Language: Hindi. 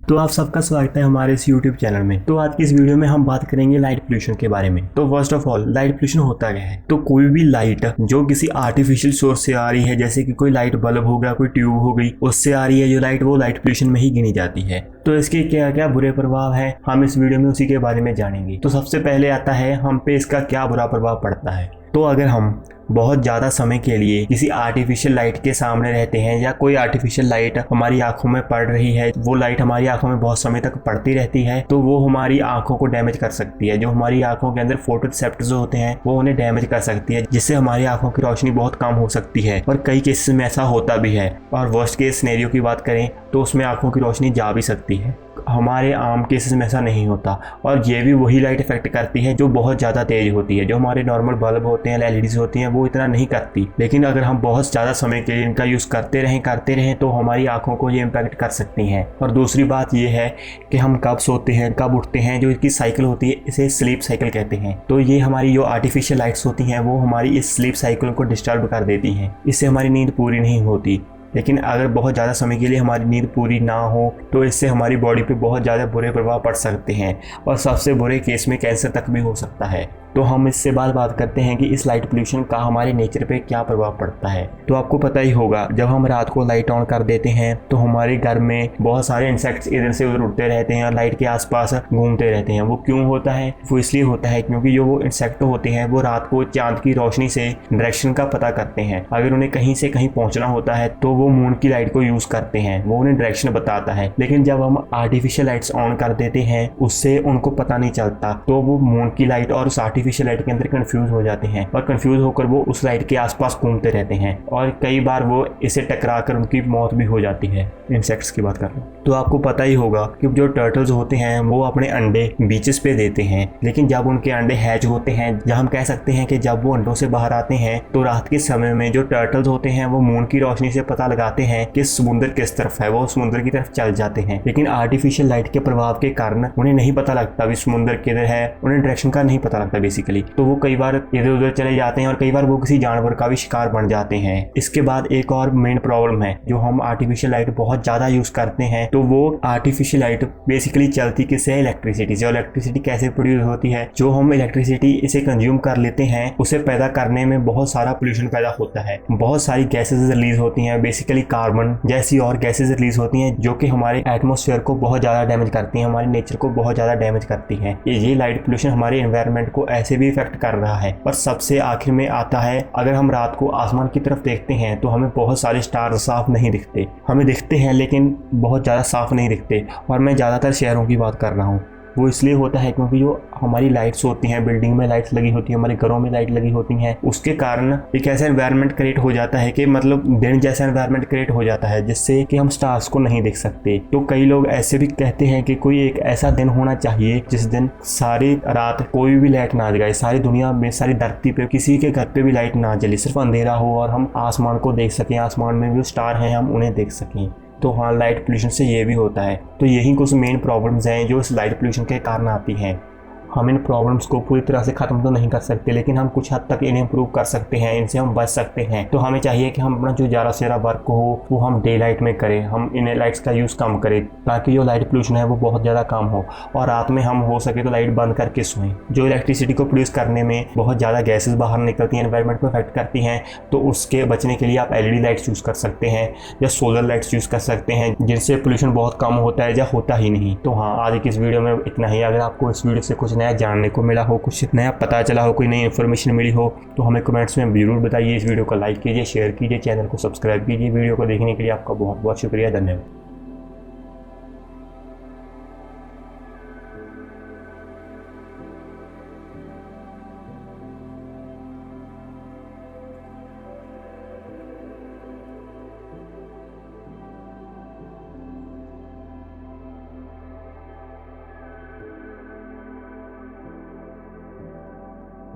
तो आप सबका स्वागत है हमारे इस YouTube चैनल में। तो आज की इस वीडियो में हम बात करेंगे लाइट पोल्यूशन के बारे में। तो first of all light pollution होता क्या है। तो कोई भी लाइट जो किसी आर्टिफिशियल सोर्स से आ रही है, जैसे कि कोई लाइट बल्ब हो गया, कोई ट्यूब हो गई, उससे आ रही है जो लाइट, वो लाइट पोल्यूशन में ही गिनी जाती है। तो इसके क्या क्या बुरे प्रभाव है, हम इस वीडियो में उसी के बारे में जानेंगे। तो सबसे पहले आता है हम पे इसका क्या बुरा प्रभाव पड़ता है। तो अगर हम बहुत ज़्यादा समय के लिए किसी आर्टिफिशियल लाइट के सामने रहते हैं या कोई आर्टिफिशियल लाइट हमारी आंखों में पड़ रही है, वो लाइट हमारी आंखों में बहुत समय तक पड़ती रहती है, तो वो हमारी आंखों को डैमेज कर सकती है। जो हमारी आंखों के अंदर फोटो रिसेप्टर्स होते हैं वो उन्हें डैमेज कर सकती है, जिससे हमारी आंखों की रोशनी बहुत कम हो सकती है। और कई केसेस में ऐसा होता भी है। और वर्स्ट केस सिनेरियो की बात करें तो उसमें आंखों की रोशनी जा भी सकती है। हमारे आम केसेस में ऐसा नहीं होता। और ये भी वही लाइट इफेक्ट करती है जो बहुत ज़्यादा तेज होती है। जो हमारे नॉर्मल बल्ब होते हैं, एलईडीज होती हैं, वो इतना नहीं करती। लेकिन अगर हम बहुत ज़्यादा समय के लिए इनका यूज़ करते रहें तो हमारी आंखों को ये इम्पैक्ट कर सकती हैं। और दूसरी बात ये है कि हम कब सोते हैं, कब उठते हैं, जो इसकी साइकिल होती है, इसे स्लीप साइकिल कहते हैं। तो ये हमारी जो आर्टिफिशियल लाइट्स होती हैं वो हमारी इस स्लीप साइकिल को डिस्टर्ब कर देती हैं। इससे हमारी नींद पूरी नहीं होती। लेकिन अगर बहुत ज़्यादा समय के लिए हमारी नींद पूरी ना हो तो इससे हमारी बॉडी पे बहुत ज़्यादा बुरे प्रभाव पड़ सकते हैं और सबसे बुरे केस में कैंसर तक भी हो सकता है। तो हम इससे बात करते हैं कि इस लाइट पोल्यूशन का हमारे नेचर पे क्या प्रभाव पड़ता है। तो आपको पता ही होगा, जब हम रात को लाइट ऑन कर देते हैं तो हमारे घर में बहुत सारे इंसेक्ट्स इधर से उधर उड़ते रहते हैं और लाइट के आसपास घूमते रहते हैं। वो क्यों होता है? वो इसलिए होता है क्योंकि जो वो इंसेक्ट होते हैं वो रात को चांद की रोशनी से डायरेक्शन का पता करते हैं। अगर उन्हें कहीं से कहीं पहुंचना होता है तो वो मून की लाइट को यूज करते हैं, वो उन्हें डायरेक्शन बताता है। लेकिन जब हम आर्टिफिशियल लाइट्स ऑन कर देते हैं उससे उनको पता नहीं चलता, तो वो मून की लाइट और उस आर्टिफिशियल लाइट के अंदर कंफ्यूज हो जाते हैं और कंफ्यूज होकर वो उस लाइट के आसपास घूमते रहते हैं और कई बार वो इसे टकरा कर उनकी मौत भी हो जाती है। इंसेक्ट्स की बात कर रहे हैं तो आपको पता ही होगा कि जो टर्टल्स होते हैं वो अपने अंडे बीचेस पे देते हैं। लेकिन जब उनके अंडे हैच होते हैं, जब हम कह सकते हैं कि जब वो अंडों से बाहर आते हैं, तो रात के समय में जो टर्टल्स होते हैं वो मून की रोशनी से पता लगाते हैं कि समुद्र किस तरफ है, वो समुद्र की तरफ चल जाते हैं। लेकिन आर्टिफिशियल लाइट के प्रभाव के कारण उन्हें नहीं पता लगता भी समुद्र किधर है, उन्हें डायरेक्शन का नहीं पता लगता बेसिकली। तो वो कई बार इधर उधर चले जाते हैं और कई बार वो किसी जानवर का भी शिकार बन जाते हैं। इसके बाद एक और मेन प्रॉब्लम है, जो हम आर्टिफिशियल लाइट बहुत ज्यादा यूज करते हैं तो वो आर्टिफिशियल लाइट बेसिकली चलती किससे? इलेक्ट्रिसिटी से। इलेक्ट्रिसिटी कैसे प्रोड्यूस होती है? जो हम इलेक्ट्रिसिटी इसे कंज्यूम कर लेते हैं उसे पैदा करने में बहुत सारा पोल्यूशन पैदा होता है। बहुत सारी गैसेज रिलीज होती हैं, बेसिकली कार्बन जैसी और गैसेज रिलीज होती हैं जो कि हमारे एटमॉस्फेयर को बहुत ज्यादा डैमेज करती हैं, हमारे नेचर को बहुत ज्यादा डैमेज करती हैं। ये लाइट पोल्यूशन हमारे एनवायरनमेंट को ऐसे भी इफेक्ट कर रहा है। और सबसे आखिर में आता है, अगर हम रात को आसमान की तरफ देखते हैं तो हमें बहुत सारे स्टार साफ नहीं दिखते। हमें दिखते हैं लेकिन बहुत ज़्यादा साफ नहीं दिखते। और मैं ज़्यादातर शहरों की बात कर रहा हूँ। वो इसलिए होता है क्योंकि जो हमारी लाइट्स होती हैं, बिल्डिंग में लाइट्स लगी होती हैं, हमारे घरों में लाइट लगी होती हैं, उसके कारण एक ऐसा एनवायरनमेंट क्रिएट हो जाता है कि मतलब दिन जैसा एनवायरनमेंट क्रिएट हो जाता है जिससे कि हम स्टार्स को नहीं देख सकते। तो कई लोग ऐसे भी कहते हैं कि कोई एक ऐसा दिन होना चाहिए जिस दिन सारी रात कोई भी लाइट ना जगाए, सारी दुनिया में, सारी धरती पे किसी के घर पे भी लाइट ना जले, सिर्फ अंधेरा हो और हम आसमान को देख सकें, आसमान में जो स्टार हैं हम उन्हें देख सकें। तो हाँ, लाइट पोल्यूशन से ये भी होता है। तो यही कुछ मेन प्रॉब्लम्स हैं जो इस लाइट पोल्यूशन के कारण आती हैं। हम इन प्रॉब्लम्स को पूरी तरह से ख़त्म तो नहीं कर सकते, लेकिन हम कुछ हद तक इन्हें इम्प्रूव कर सकते हैं, इनसे हम बच सकते हैं। तो हमें चाहिए कि हम अपना जो ज़्यादा से ज़्यादा वर्क हो वो हम डे लाइट में करें, हम इन लाइट्स का यूज़ कम करें ताकि जो लाइट पोल्यूशन है वो बहुत ज़्यादा कम हो। और रात में हम हो सके तो लाइट बंद करके सोएं। जो इलेक्ट्रिसिटी को प्रोड्यूस करने में बहुत ज़्यादा गैसेज बाहर निकलती हैं, एनवायरनमेंट को इफेक्ट करती हैं, तो उसके बचने के लिए आप LED लाइट्स यूज़ कर सकते हैं या सोलर लाइट्स यूज़ कर सकते हैं, जिनसे पोल्यूशन बहुत कम होता है या होता ही नहीं। तो हाँ, आज की इस वीडियो में इतना ही। अगर आपको इस वीडियो से कुछ नया जानने को हो, कुछ नया पता चला हो, कोई नई इन्फॉर्मेशन मिली हो तो हमें कमेंट्स में जरूर बताइए। इस वीडियो को लाइक कीजिए, शेयर कीजिए, चैनल को सब्सक्राइब कीजिए। वीडियो को देखने के लिए आपका बहुत बहुत शुक्रिया, धन्यवाद।